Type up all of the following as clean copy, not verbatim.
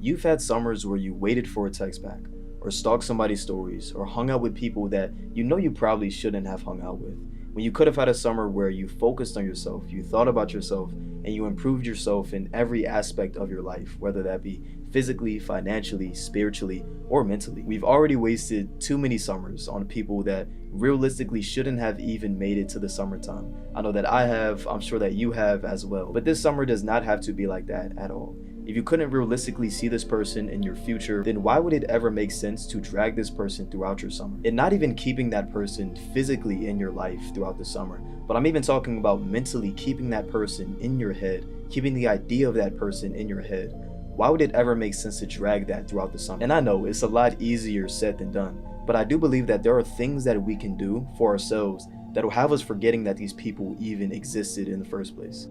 You've had summers where you waited for a text back, or stalked somebody's stories, or hung out with people that you know you probably shouldn't have hung out with. When you could have had a summer where you focused on yourself, you thought about yourself, and you improved yourself in every aspect of your life, whether that be physically, financially, spiritually, or mentally. We've already wasted too many summers on people that realistically shouldn't have even made it to the summertime. I know that I have, I'm sure that you have as well. But this summer does not have to be like that at all. If you couldn't realistically see this person in your future, then why would it ever make sense to drag this person throughout your summer? And not even keeping that person physically in your life throughout the summer, but I'm even talking about mentally keeping that person in your head, keeping the idea of that person in your head. Why would it ever make sense to drag that throughout the summer? And I know it's a lot easier said than done, but I do believe that there are things that we can do for ourselves that will have us forgetting that these people even existed in the first place.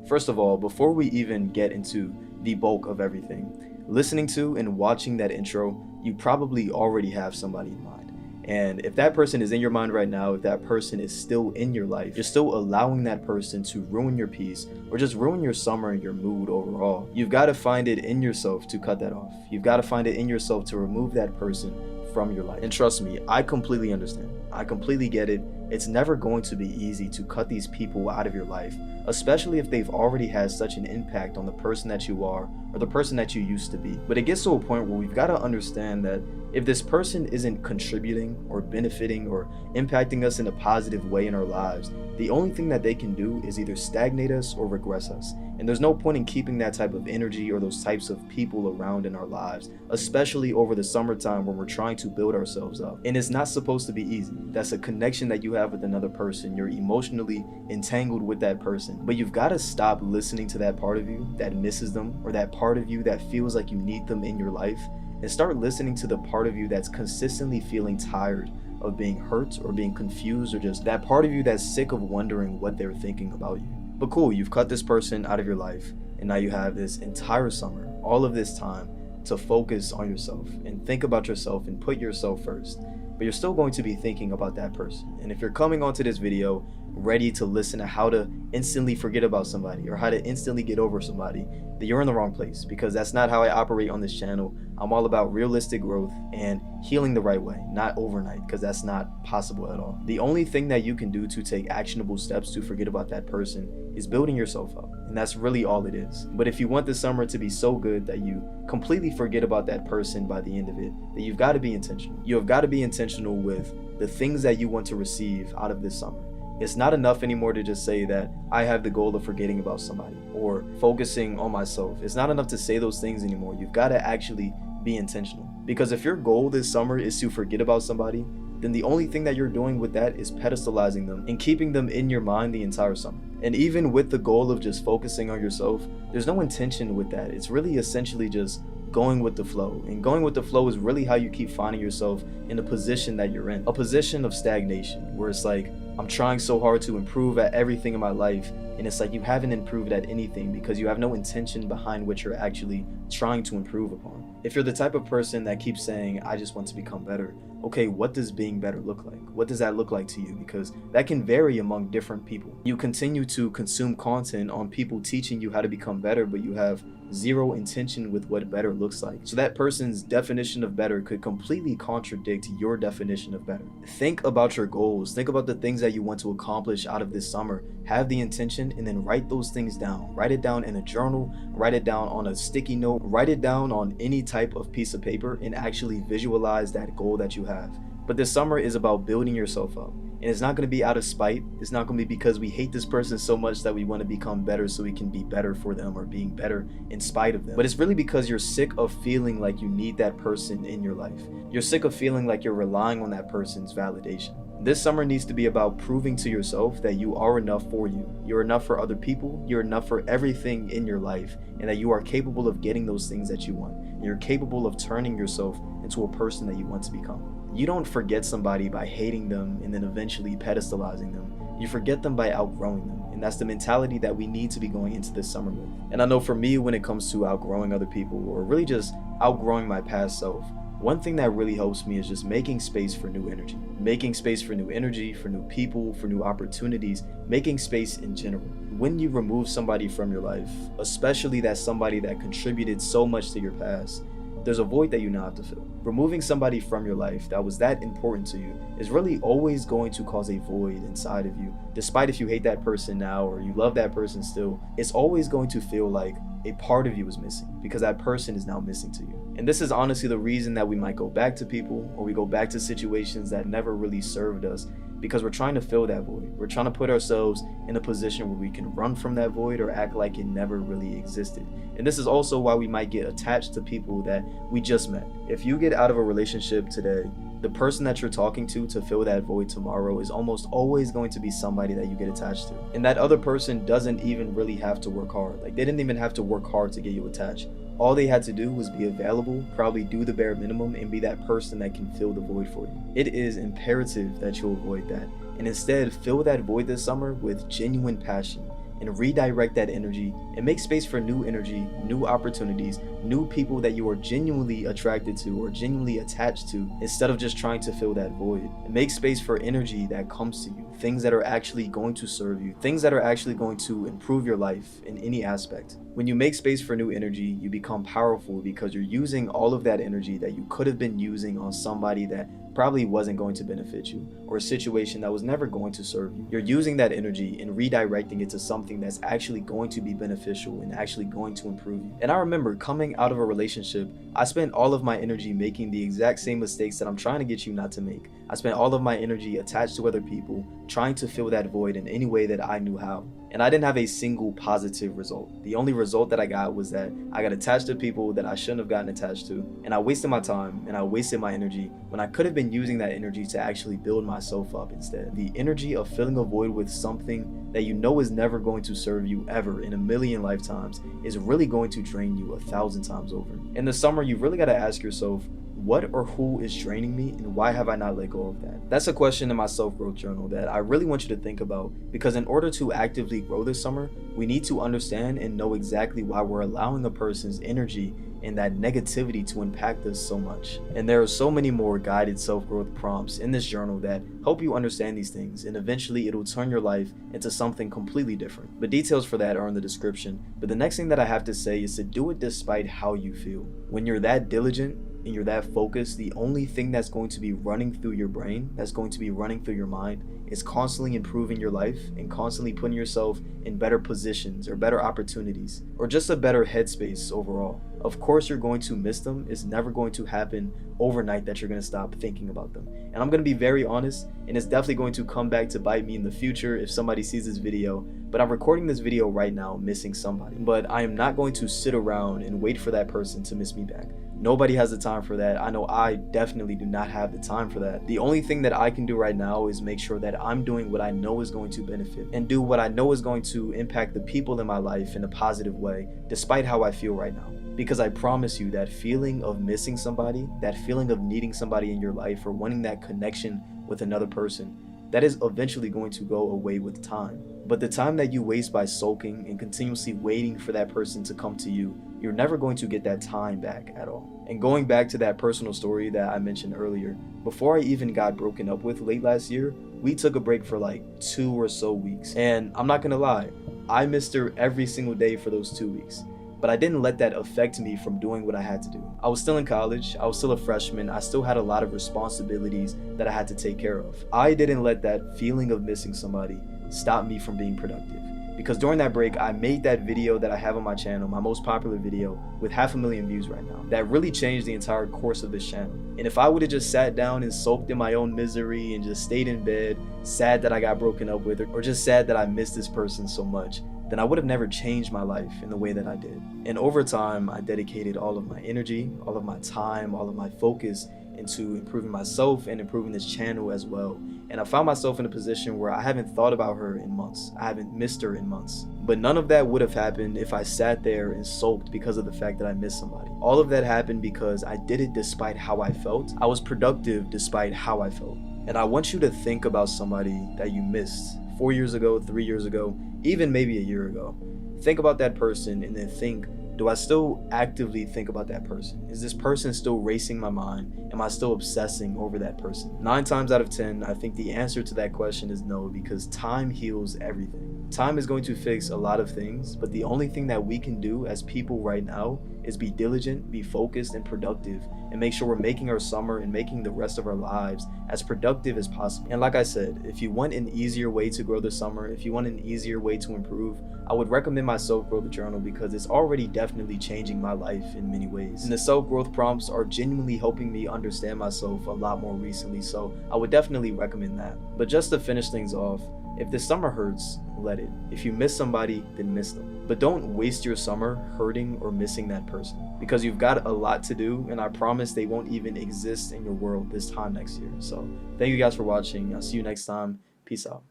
First of all, before we even get into the bulk of everything, listening to and watching that intro, you probably already have somebody in mind. And if that person is in your mind right now, if that person is still in your life, you're still allowing that person to ruin your peace or just ruin your summer and your mood overall. You've got to find it in yourself to cut that off. You've got to find it in yourself to remove that person from your life. And trust me, I completely understand. I completely get it. It's never going to be easy to cut these people out of your life, especially if they've already had such an impact on the person that you are or the person that you used to be. But it gets to a point where we've got to understand that if this person isn't contributing or benefiting or impacting us in a positive way in our lives, the only thing that they can do is either stagnate us or regress us. And there's no point in keeping that type of energy or those types of people around in our lives, especially over the summertime when we're trying to build ourselves up. And it's not supposed to be easy. That's a connection that you have with another person. You're emotionally entangled with that person. But you've got to stop listening to that part of you that misses them, or that part of you that feels like you need them in your life, and start listening to the part of you that's consistently feeling tired of being hurt or being confused, or just that part of you that's sick of wondering what they're thinking about you. But cool, you've cut this person out of your life, and now you have this entire summer, all of this time, to focus on yourself and think about yourself and put yourself first. But you're still going to be thinking about that person. And if you're coming onto this video ready to listen to how to instantly forget about somebody or how to instantly get over somebody, then you're in the wrong place, because that's not how I operate on this channel. I'm all about realistic growth and healing the right way, not overnight, because that's not possible at all. The only thing that you can do to take actionable steps to forget about that person is building yourself up, and that's really all it is. But if you want this summer to be so good that you completely forget about that person by the end of it, then you've got to be intentional. You have got to be intentional with the things that you want to receive out of this summer. It's not enough anymore to just say that I have the goal of forgetting about somebody or focusing on myself. It's not enough to say those things anymore. You've got to actually be intentional. Because if your goal this summer is to forget about somebody, then the only thing that you're doing with that is pedestalizing them and keeping them in your mind the entire summer. And even with the goal of just focusing on yourself, there's no intention with that. It's really essentially just going with the flow. And going with the flow is really how you keep finding yourself in the position that you're in. A position of stagnation, where it's like, I'm trying so hard to improve at everything in my life, and it's like you haven't improved at anything because you have no intention behind what you're actually trying to improve upon. If you're the type of person that keeps saying, I just want to become better, okay, what does being better look like? What does that look like to you? Because that can vary among different people. You continue to consume content on people teaching you how to become better, but you have zero intention with what better looks like. So that person's definition of better could completely contradict your definition of better. Think about your goals. Think about the things that you want to accomplish out of this summer. Have the intention, and then write those things down. Write it down in a journal, write it down on a sticky note, write it down on any type of piece of paper, and actually visualize that goal that you have. But this summer is about building yourself up. And it's not going to be out of spite. It's not going to be because we hate this person so much that we want to become better so we can be better for them, or being better in spite of them. But it's really because you're sick of feeling like you need that person in your life. You're sick of feeling like you're relying on that person's validation. This summer needs to be about proving to yourself that you are enough for you. You're enough for other people. You're enough for everything in your life, and that you are capable of getting those things that you want. And you're capable of turning yourself into a person that you want to become. You don't forget somebody by hating them and then eventually pedestalizing them. You forget them by outgrowing them. And that's the mentality that we need to be going into this summer with. And I know for me, when it comes to outgrowing other people, or really just outgrowing my past self, One thing that really helps me is just making space for new energy. Making space for new energy, for new people, for new opportunities, making space in general. When you remove somebody from your life, especially that somebody that contributed so much to your past, there's a void that you now have to fill. Removing somebody from your life that was that important to you is really always going to cause a void inside of you. Despite if you hate that person now or you love that person still, it's always going to feel like a part of you is missing because that person is now missing to you. And this is honestly the reason that we might go back to people or we go back to situations that never really served us, because we're trying to fill that void. We're trying to put ourselves in a position where we can run from that void or act like it never really existed. And this is also why we might get attached to people that we just met. If you get out of a relationship today, the person that you're talking to fill that void tomorrow is almost always going to be somebody that you get attached to. And that other person doesn't even really have to work hard. Like, they didn't even have to work hard to get you attached. All they had to do was be available, probably do the bare minimum, and be that person that can fill the void for you. It is imperative that you avoid that, and instead fill that void this summer with genuine passion and redirect that energy and make space for new energy, new opportunities, new people that you are genuinely attracted to or genuinely attached to, instead of just trying to fill that void. And make space for energy that comes to you, things that are actually going to serve you, things that are actually going to improve your life in any aspect. When you make space for new energy, you become powerful because you're using all of that energy that you could have been using on somebody that probably wasn't going to benefit you, or a situation that was never going to serve you. You're using that energy and redirecting it to something that's actually going to be beneficial and actually going to improve you. And I remember coming out of a relationship, I spent all of my energy making the exact same mistakes that I'm trying to get you not to make. I spent all of my energy attached to other people, trying to fill that void in any way that I knew how. And I didn't have a single positive result. The only result that I got was that I got attached to people that I shouldn't have gotten attached to, and I wasted my time and I wasted my energy when I could have been using that energy to actually build myself up instead. The energy of filling a void with something that you know is never going to serve you ever in a million lifetimes is really going to drain you 1,000 times over. In the summer, you've really got to ask yourself, what or who is draining me, and why have I not let go of that? That's a question in my self-growth journal that I really want you to think about, because in order to actively grow this summer, we need to understand and know exactly why we're allowing a person's energy and that negativity to impact us so much. And there are so many more guided self-growth prompts in this journal that help you understand these things, and eventually it'll turn your life into something completely different. The details for that are in the description. But the next thing that I have to say is to do it despite how you feel. When you're that diligent and you're that focused, the only thing that's going to be running through your brain, that's going to be running through your mind, is constantly improving your life and constantly putting yourself in better positions or better opportunities or just a better headspace overall. Of course, you're going to miss them. It's never going to happen overnight that you're going to stop thinking about them. And I'm going to be very honest, and it's definitely going to come back to bite me in the future if somebody sees this video. But I'm recording this video right now missing somebody. But I am not going to sit around and wait for that person to miss me back. Nobody has the time for that. I know I definitely do not have the time for that. The only thing that I can do right now is make sure that I'm doing what I know is going to benefit and do what I know is going to impact the people in my life in a positive way, despite how I feel right now. Because I promise you, that feeling of missing somebody, that feeling of needing somebody in your life or wanting that connection with another person, that is eventually going to go away with time. But the time that you waste by sulking and continuously waiting for that person to come to you, you're never going to get that time back at all. And going back to that personal story that I mentioned earlier, before I even got broken up with late last year, we took a break for like 2 or so weeks. And I'm not gonna lie, I missed her every single day for those 2 weeks. But I didn't let that affect me from doing what I had to do. I was still in college, I was still a freshman, I still had a lot of responsibilities that I had to take care of. I didn't let that feeling of missing somebody stop me from being productive. Because during that break, I made that video that I have on my channel, my most popular video, with 500,000 views right now. That really changed the entire course of this channel. And if I would have just sat down and sulked in my own misery and just stayed in bed, sad that I got broken up with, or just sad that I missed this person so much, then I would have never changed my life in the way that I did. And over time, I dedicated all of my energy, all of my time, all of my focus into improving myself and improving this channel as well. And I found myself in a position where I haven't thought about her in months. I haven't missed her in months. But none of that would have happened if I sat there and sulked because of the fact that I missed somebody. All of that happened because I did it despite how I felt. I was productive despite how I felt. And I want you to think about somebody that you missed 4 years ago, 3 years ago, even maybe a year ago. Think about that person and then think, Do I still actively think about that person? Is this person still racing my mind? Am I still obsessing over that person? 9 times out of 10, I think the answer to that question is no, because time heals everything. Time is going to fix a lot of things, but the only thing that we can do as people right now is be diligent, be focused, and productive, and make sure we're making our summer and making the rest of our lives as productive as possible. And like I said, if you want an easier way to grow the summer, if you want an easier way to improve, I would recommend my self-growth journal because it's already definitely changing my life in many ways. And the self-growth prompts are genuinely helping me understand myself a lot more recently, so I would definitely recommend that. But just to finish things off, if the summer hurts, let it. If you miss somebody, then miss them. But don't waste your summer hurting or missing that person, because you've got a lot to do, and I promise they won't even exist in your world this time next year. So thank you guys for watching. I'll see you next time. Peace out.